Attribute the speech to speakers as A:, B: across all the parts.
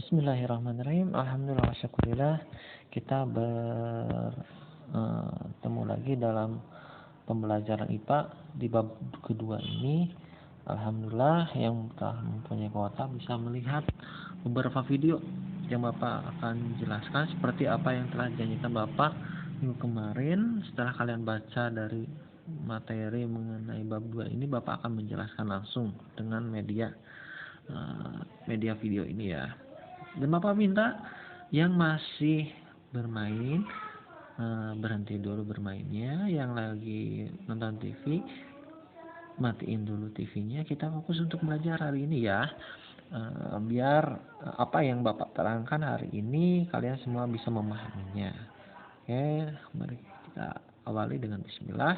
A: Bismillahirrahmanirrahim. Alhamdulillah wasyukurillah. Kita bertemu lagi dalam pembelajaran IPA di bab kedua ini. Alhamdulillah yang telah mempunyai kuota bisa melihat beberapa video yang Bapak akan jelaskan seperti apa yang telah dijanjikan Bapak minggu kemarin. Setelah kalian baca dari materi mengenai bab 2 ini, Bapak akan menjelaskan langsung dengan media video ini ya. Dan Bapak minta yang masih bermain berhenti dulu bermainnya, yang lagi nonton TV matiin dulu TV-nya, kita fokus untuk belajar hari ini ya. Biar apa yang Bapak terangkan hari ini kalian semua bisa memahaminya. Oke, mari kita awali dengan bismillah.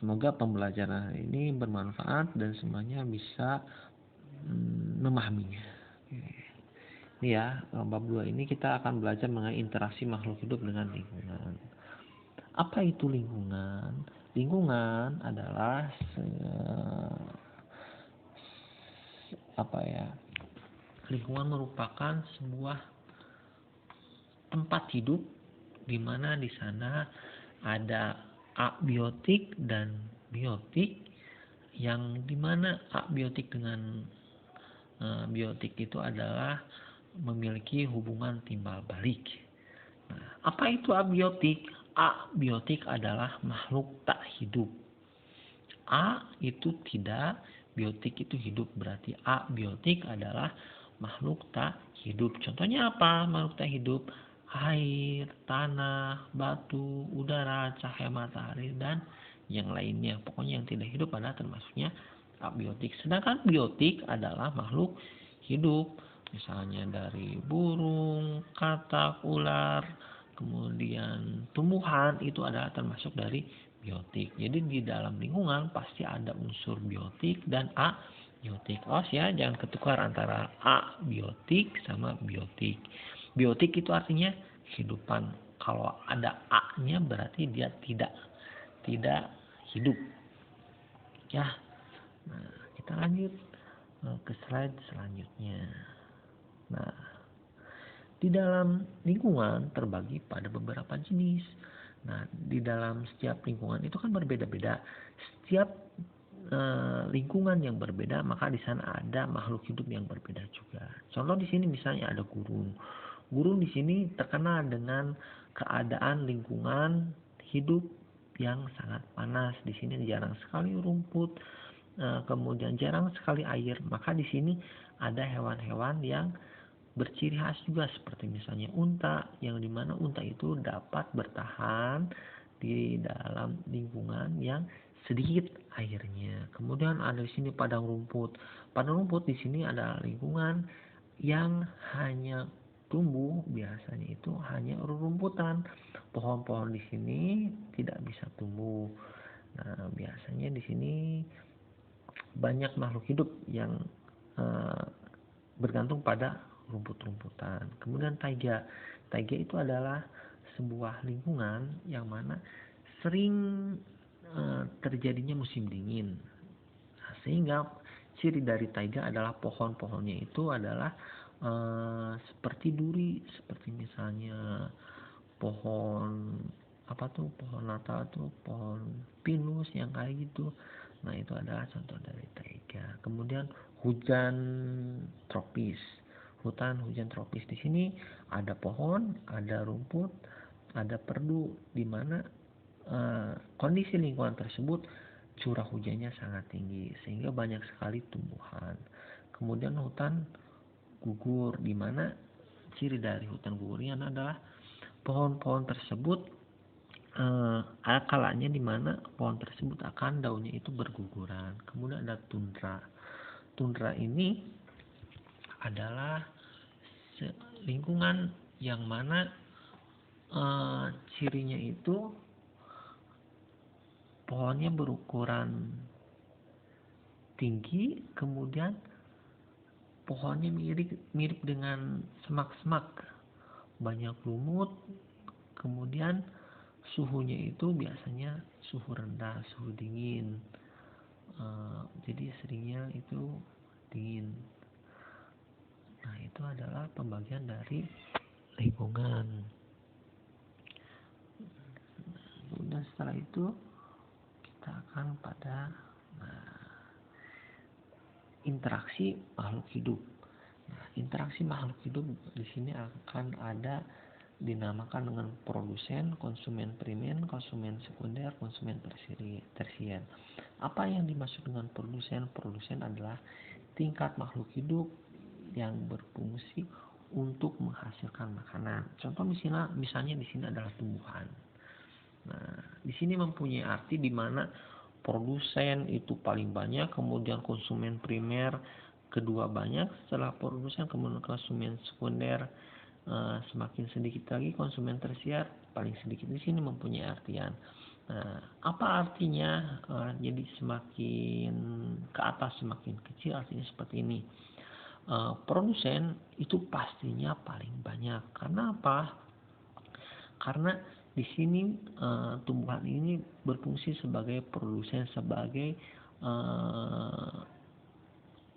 A: Semoga pembelajaran hari ini bermanfaat dan semuanya bisa memahaminya. Oke. Ini ya, bab 2 ini kita akan belajar mengenai interaksi makhluk hidup dengan lingkungan. Apa itu lingkungan? Lingkungan adalah lingkungan merupakan sebuah tempat hidup di mana di sana ada abiotik dan biotik, yang dimana abiotik dengan biotik itu adalah memiliki hubungan timbal balik. Nah, apa itu abiotik? Abiotik adalah makhluk tak hidup. A itu tidak, biotik itu hidup. Berarti abiotik adalah makhluk tak hidup. Contohnya apa makhluk tak hidup? Air, tanah, batu, udara, cahaya matahari, dan yang lainnya. Pokoknya yang tidak hidup adalah termasuknya abiotik. Sedangkan biotik adalah makhluk hidup. Misalnya dari burung, katak, ular, kemudian tumbuhan, itu adalah termasuk dari biotik. Jadi di dalam lingkungan pasti ada unsur biotik dan abiotik. Awas ya, jangan ketukar antara abiotik sama biotik. Biotik itu artinya kehidupan. Kalau ada A-nya berarti dia tidak hidup. Ya. Nah, kita lanjut ke slide selanjutnya. Nah, di dalam lingkungan terbagi pada beberapa jenis. Nah, di dalam setiap lingkungan itu kan berbeda-beda. Setiap lingkungan yang berbeda, maka di sana ada makhluk hidup yang berbeda juga. Contoh di sini misalnya ada gurun. Gurun di sini terkenal dengan keadaan lingkungan hidup yang sangat panas. Di sini jarang sekali rumput, kemudian jarang sekali air. Maka di sini ada hewan-hewan yang berciri khas juga, seperti misalnya unta, yang dimana unta itu dapat bertahan di dalam lingkungan yang sedikit airnya. Kemudian ada di sini padang rumput. Padang rumput di sini adalah lingkungan yang hanya tumbuh, biasanya itu hanya rumputan. Pohon-pohon di sini tidak bisa tumbuh. Nah, biasanya di sini banyak makhluk hidup yang bergantung pada rumput-rumputan. Kemudian taiga. Taiga itu adalah sebuah lingkungan yang mana sering terjadinya musim dingin. Nah, sehingga ciri dari taiga adalah pohon-pohonnya itu adalah seperti duri, seperti misalnya pohon pohon natal tuh, pohon pinus yang kayak gitu. Nah, itu adalah contoh dari taiga. Kemudian hujan tropis. Hujan tropis di sini ada pohon, ada rumput, ada perdu, di mana kondisi lingkungan tersebut curah hujannya sangat tinggi sehingga banyak sekali tumbuhan. Kemudian hutan gugur, di mana ciri dari hutan gugur ini adalah pohon-pohon tersebut kalanya di mana pohon tersebut akan daunnya itu berguguran. Kemudian ada tundra. Tundra ini adalah lingkungan yang mana cirinya itu pohonnya berukuran tinggi, kemudian pohonnya mirip dengan semak-semak, banyak lumut, kemudian suhunya itu biasanya suhu rendah, suhu dingin. Jadi seringnya itu dingin. Nah, itu adalah pembagian dari lingkungan. Kemudian setelah itu kita akan pada interaksi makhluk hidup. Interaksi makhluk hidup di sini akan ada dinamakan dengan produsen, konsumen primer, konsumen sekunder, konsumen tersier. Apa yang dimaksud dengan produsen? Produsen adalah tingkat makhluk hidup yang berfungsi untuk menghasilkan makanan. Contoh misalnya di sini adalah tumbuhan. Nah, di sini mempunyai arti di mana produsen itu paling banyak, kemudian konsumen primer kedua banyak, setelah produsen kemudian konsumen sekunder semakin sedikit lagi, konsumen tersier paling sedikit. Di sini mempunyai artian. Nah, apa artinya? Jadi semakin ke atas semakin kecil, artinya seperti ini. Produsen itu pastinya paling banyak. Karena apa? Karena di sini tumbuhan ini berfungsi sebagai produsen, sebagai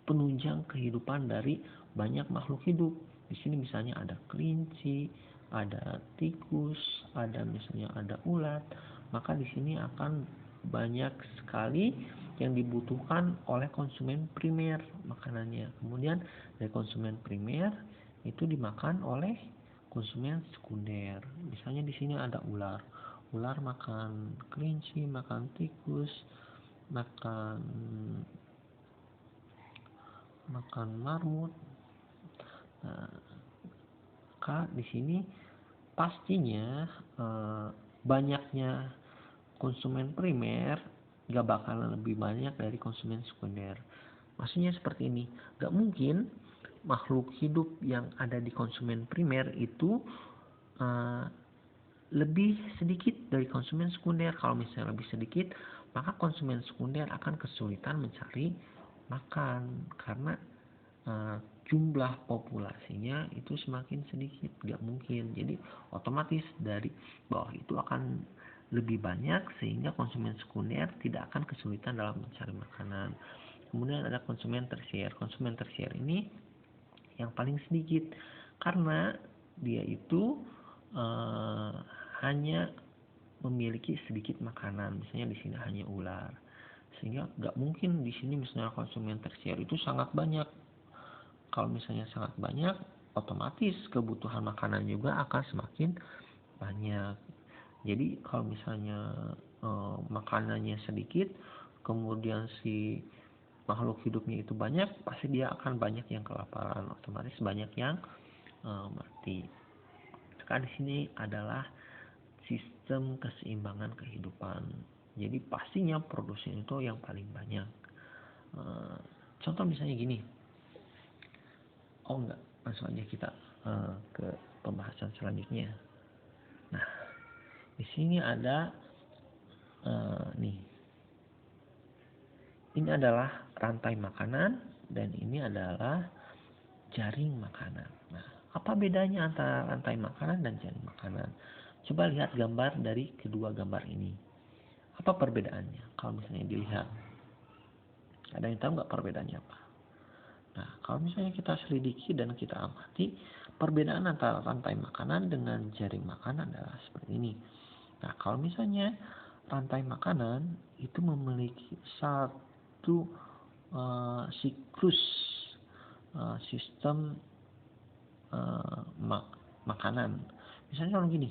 A: penunjang kehidupan dari banyak makhluk hidup. Di sini misalnya ada kelinci, ada tikus, ada ulat, maka di sini akan banyak sekali yang dibutuhkan oleh konsumen primer makanannya. Kemudian dari konsumen primer itu dimakan oleh konsumen sekunder. Misalnya di sini ada ular. Ular makan kelinci, makan tikus, makan marmut. Nah, di sini pastinya banyaknya konsumen primer gak bakalan lebih banyak dari konsumen sekunder. Maksudnya seperti ini, gak mungkin makhluk hidup yang ada di konsumen primer itu lebih sedikit dari konsumen sekunder. Kalau misalnya lebih sedikit, maka konsumen sekunder akan kesulitan mencari makan karena jumlah populasinya itu semakin sedikit, gak mungkin. Jadi otomatis dari bawah itu akan lebih banyak sehingga konsumen sekunder tidak akan kesulitan dalam mencari makanan. Kemudian ada konsumen tersier. Konsumen tersier ini yang paling sedikit karena dia itu hanya memiliki sedikit makanan. Misalnya di sini hanya ular, sehingga nggak mungkin di sini misalnya konsumen tersier itu sangat banyak. Kalau misalnya sangat banyak, otomatis kebutuhan makanan juga akan semakin banyak. Jadi kalau misalnya makanannya sedikit, kemudian si makhluk hidupnya itu banyak, pasti dia akan banyak yang kelaparan, otomatis banyak yang mati. Maka di sini adalah sistem keseimbangan kehidupan. Jadi pastinya produsen itu yang paling banyak. Contoh misalnya gini. Langsung aja kita ke pembahasan selanjutnya. Nah, di sini ada ini adalah rantai makanan dan ini adalah jaring makanan. Nah, apa bedanya antara rantai makanan dan jaring makanan? Coba lihat gambar dari kedua gambar ini. Apa perbedaannya? Kalau misalnya dilihat, ada yang tahu nggak perbedaannya apa? Nah, kalau misalnya kita selidiki dan kita amati, perbedaan antara rantai makanan dengan jaring makanan adalah seperti ini. Nah, kalau misalnya rantai makanan itu memiliki satu siklus sistem makanan. Misalnya kalau gini,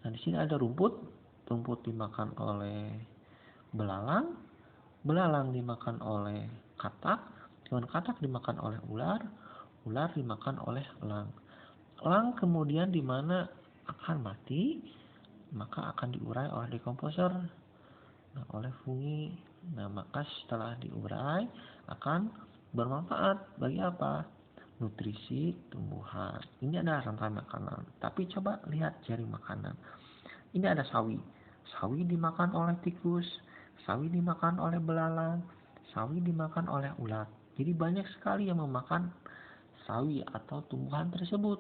A: nah di sini ada rumput dimakan oleh belalang, belalang dimakan oleh katak, katak dimakan oleh ular, ular dimakan oleh elang. Elang kemudian di mana akan mati, maka akan diurai oleh dekomposer, oleh fungi. Nah, maka setelah diurai akan bermanfaat bagi apa? Nutrisi tumbuhan. Ini adalah rantai makanan. Tapi coba lihat jaring makanan. Ini ada sawi. Sawi dimakan oleh tikus, sawi dimakan oleh belalang, sawi dimakan oleh ulat. Jadi banyak sekali yang memakan sawi atau tumbuhan tersebut.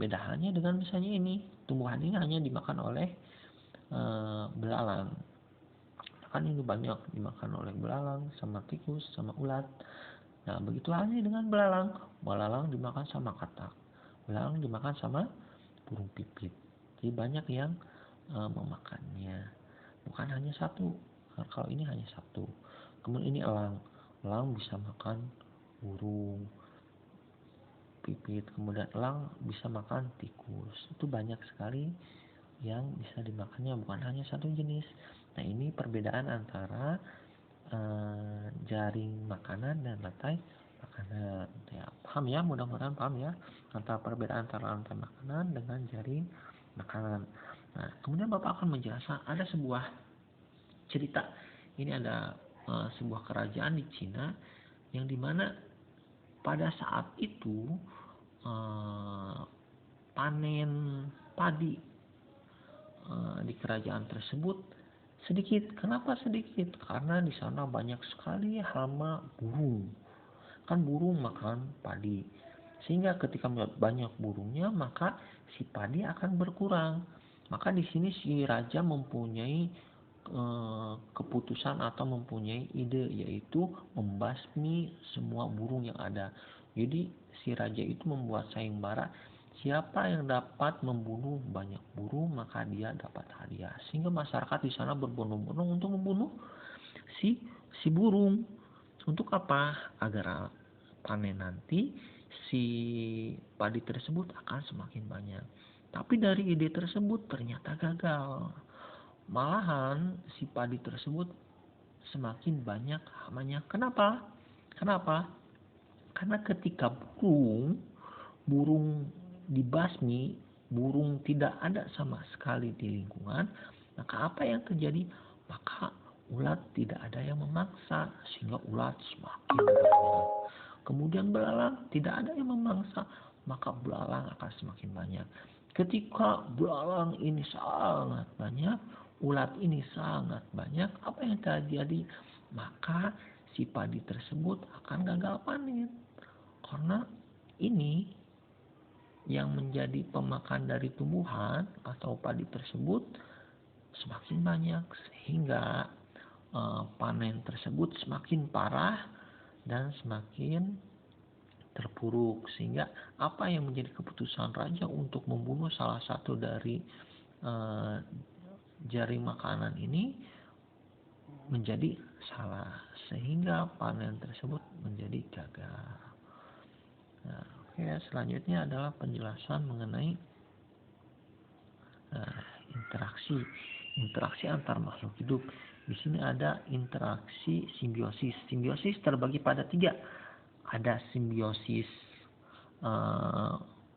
A: Beda halnya dengan misalnya ini, tumbuhan ini hanya dimakan oleh belalang. Kan ini banyak dimakan oleh belalang, sama tikus, sama ulat. Nah, begitu halnya dengan belalang. Belalang dimakan sama katak. Belalang dimakan sama burung pipit. Jadi banyak yang memakannya. Bukan hanya satu. Nah, kalau ini hanya satu. Kemudian ini elang. Elang bisa makan burung pipit. Kemudian elang bisa makan tikus. Itu banyak sekali yang bisa dimakannya, bukan hanya satu jenis. Nah, ini perbedaan antara jaring makanan dan rantai makanan. Ya, paham ya, mudah-mudahan paham ya antara perbedaan antara rantai makanan dengan jaring makanan. Nah, kemudian Bapak akan menjelaskan ada sebuah cerita. Ini ada sebuah kerajaan di Cina yang dimana pada saat itu panen padi di kerajaan tersebut sedikit. Kenapa sedikit? Karena di sana banyak sekali hama burung. Kan burung makan padi. Sehingga ketika banyak burungnya, maka si padi akan berkurang. Maka di sini si raja mempunyai keputusan atau mempunyai ide, yaitu membasmi semua burung yang ada. Jadi si raja itu membuat sayembara, siapa yang dapat membunuh banyak burung maka dia dapat hadiah. Sehingga masyarakat di sana berbondong-bondong untuk membunuh si burung. Untuk apa? Agar panen nanti si padi tersebut akan semakin banyak. Tapi dari ide tersebut ternyata gagal. Malahan si padi tersebut semakin banyak hamanya. Kenapa? Kenapa? Karena ketika burung dibasmi, burung tidak ada sama sekali di lingkungan, maka apa yang terjadi? Maka ulat tidak ada yang memangsa, sehingga ulat semakin banyak. Kemudian belalang tidak ada yang memangsa, maka belalang akan semakin banyak. Ketika belalang ini sangat banyak, ulat ini sangat banyak, apa yang terjadi? Maka si padi tersebut akan gagal panen. Karena ini yang menjadi pemakan dari tumbuhan atau padi tersebut semakin banyak, sehingga panen tersebut semakin parah dan semakin terpuruk. Sehingga apa yang menjadi keputusan raja untuk membunuh salah satu dari jaring makanan ini menjadi salah, sehingga panen tersebut menjadi gagal. Nah, selanjutnya adalah penjelasan mengenai interaksi antar makhluk hidup. Di sini ada interaksi simbiosis. Simbiosis terbagi pada 3. Ada simbiosis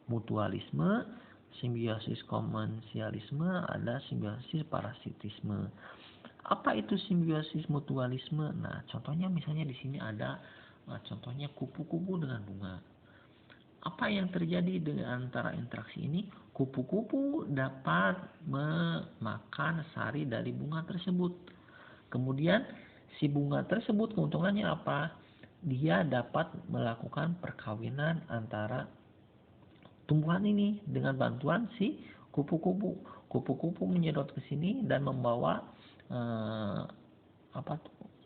A: mutualisme, simbiosis komensialisme, ada simbiosis parasitisme. Apa itu simbiosis mutualisme? Nah, contohnya misalnya di sini ada contohnya kupu-kupu dengan bunga. Apa yang terjadi dengan antara interaksi ini? Kupu-kupu dapat memakan sari dari bunga tersebut. Kemudian si bunga tersebut keuntungannya apa? Dia dapat melakukan perkawinan antara tumbuhan ini dengan bantuan si kupu-kupu. Kupu-kupu menyedot ke sini dan membawa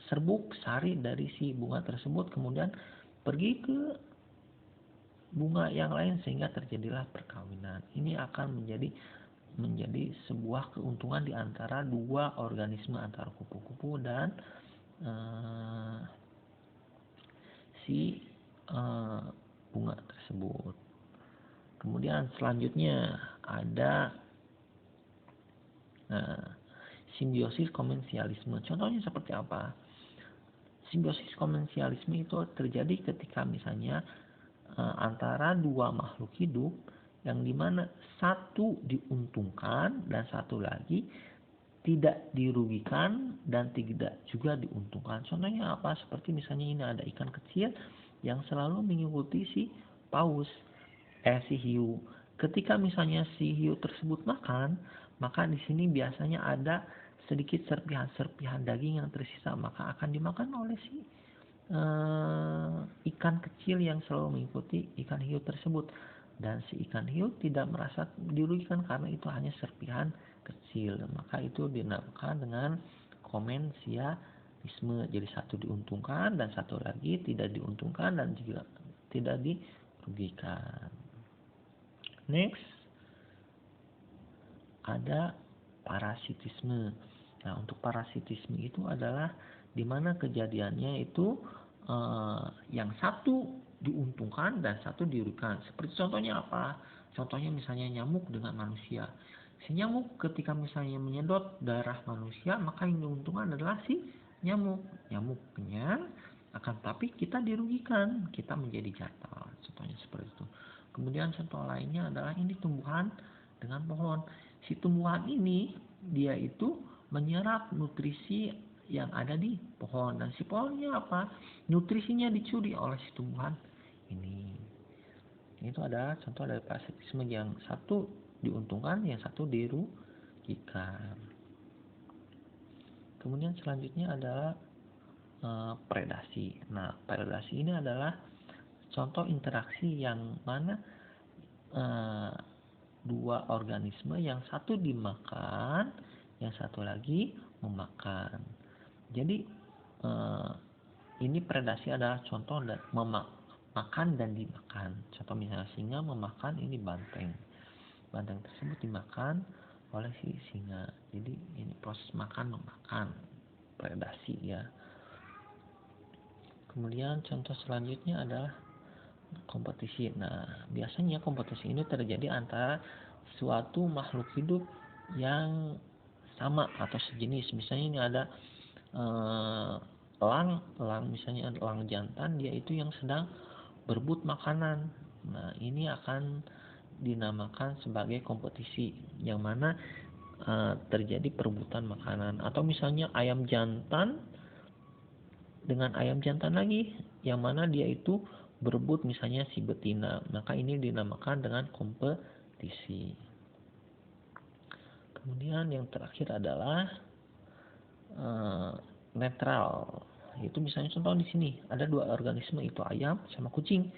A: serbuk sari dari si bunga tersebut, kemudian pergi ke bunga yang lain sehingga terjadilah perkawinan. Ini akan menjadi sebuah keuntungan di antara dua organisme, antara kupu-kupu dan si bunga tersebut. Kemudian selanjutnya ada simbiosis komensialisme. Contohnya seperti apa? Simbiosis komensialisme itu terjadi ketika misalnya antara dua makhluk hidup yang dimana satu diuntungkan dan satu lagi tidak dirugikan dan tidak juga diuntungkan. Contohnya apa? Seperti misalnya ini ada ikan kecil yang selalu mengikuti si paus, si hiu. Ketika misalnya si hiu tersebut makan, maka di sini biasanya ada sedikit serpihan-serpihan daging yang tersisa, maka akan dimakan oleh si ikan kecil yang selalu mengikuti ikan hiu tersebut, dan si ikan hiu tidak merasa dirugikan karena itu hanya serpihan kecil. Maka itu dinamakan dengan komensialisme. jadi satu diuntungkan dan satu lagi tidak diuntungkan dan juga tidak dirugikan. Next, ada parasitisme. Nah, untuk parasitisme itu adalah di mana kejadiannya itu yang satu diuntungkan dan satu dirugikan. Seperti contohnya apa? Contohnya misalnya nyamuk dengan manusia. Si nyamuk ketika misalnya menyedot darah manusia, maka yang diuntungkan adalah si nyamuk. Nyamuknya akan tapi kita dirugikan, kita menjadi jatuh. Contohnya seperti itu. Kemudian contoh lainnya adalah ini tumbuhan dengan pohon. Si tumbuhan ini dia itu menyerap nutrisi yang ada di pohon, dan si pohonnya apa? Nutrisinya dicuri oleh si tumbuhan ini. Itu adalah contoh dari parasitisme, yang satu diuntungkan, yang satu dirugikan. Kemudian selanjutnya adalah predasi. Nah, predasi ini adalah contoh interaksi yang mana dua organisme, yang satu dimakan, yang satu lagi memakan. Jadi ini predasi adalah contoh makan dan dimakan. Contoh misalnya singa memakan ini banteng. Banteng tersebut dimakan oleh si singa. Jadi ini proses makan memakan, predasi ya. Kemudian contoh selanjutnya adalah kompetisi. Nah, biasanya kompetisi ini terjadi antara suatu makhluk hidup yang sama atau sejenis. Misalnya ini ada elang misalnya elang jantan, dia itu yang sedang berebut makanan. Nah, ini akan dinamakan sebagai kompetisi, yang mana terjadi perebutan makanan. Atau misalnya ayam jantan dengan ayam jantan lagi, yang mana dia itu berebut misalnya si betina, maka ini dinamakan dengan kompetisi. Kemudian yang terakhir adalah netral. Itu misalnya contoh di sini ada dua organisme, itu ayam sama kucing.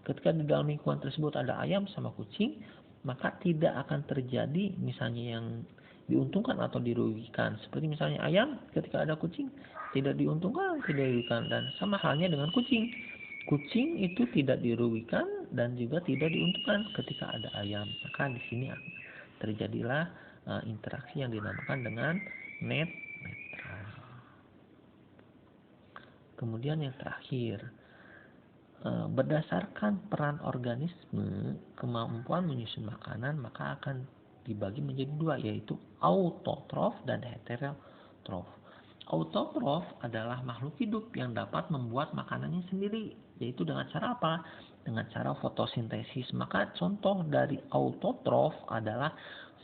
A: Ketika di dalam lingkungan tersebut ada ayam sama kucing, maka tidak akan terjadi misalnya yang diuntungkan atau dirugikan. Seperti misalnya ayam, ketika ada kucing tidak diuntungkan, tidak dirugikan, dan sama halnya dengan kucing. Kucing itu tidak dirugikan dan juga tidak diuntungkan ketika ada ayam. Maka di sini terjadilah interaksi yang dinamakan dengan netral. Kemudian yang terakhir, berdasarkan peran organisme, kemampuan menyusun makanan maka akan dibagi menjadi dua, yaitu autotrof dan heterotrof. Autotrof adalah makhluk hidup yang dapat membuat makanannya sendiri, yaitu dengan cara apa? Dengan cara fotosintesis. Maka contoh dari autotrof adalah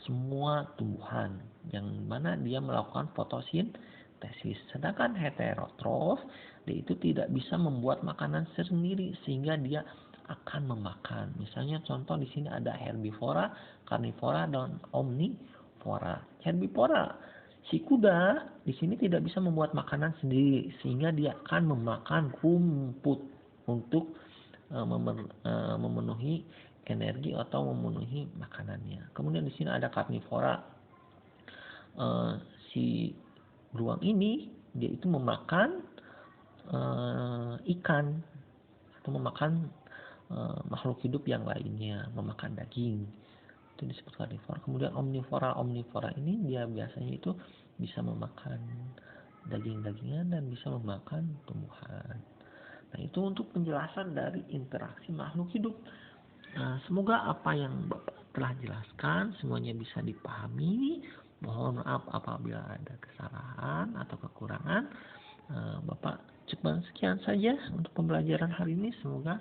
A: semua tumbuhan, yang mana dia melakukan fotosintesis. Sedangkan heterotrof, dia itu tidak bisa membuat makanan sendiri sehingga dia akan memakan. Misalnya contoh di sini ada herbivora, karnivora, dan omnivora. Herbivora, si kuda di sini tidak bisa membuat makanan sendiri sehingga dia akan memakan rumput untuk memenuhi energi atau memenuhi makanannya. Kemudian di sini ada karnivora. Si beruang ini dia itu memakan ikan atau memakan makhluk hidup yang lainnya, memakan daging, itu disebut karnivora. Kemudian omnivora ini dia biasanya itu bisa memakan daging-dagingan dan bisa memakan tumbuhan. Nah, itu untuk penjelasan dari interaksi makhluk hidup. Semoga apa yang Bapak telah jelaskan semuanya bisa dipahami. Mohon maaf apabila ada kesalahan atau kekurangan. Bapak cukup sekian saja untuk pembelajaran hari ini. Semoga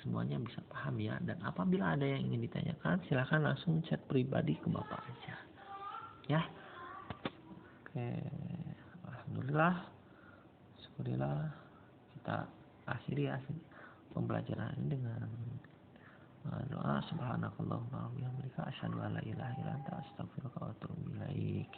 A: semuanya bisa paham ya. Dan apabila ada yang ingin ditanyakan, silakan langsung chat pribadi ke Bapak aja. Ya. Oke. Alhamdulillah. Syukurillah. Kita akhiri pembelajaran ini dengan doa subhanakallahumma wa bihamdika asyhadu an la ilaha illa anta astaghfiruka wa atubu ilaik.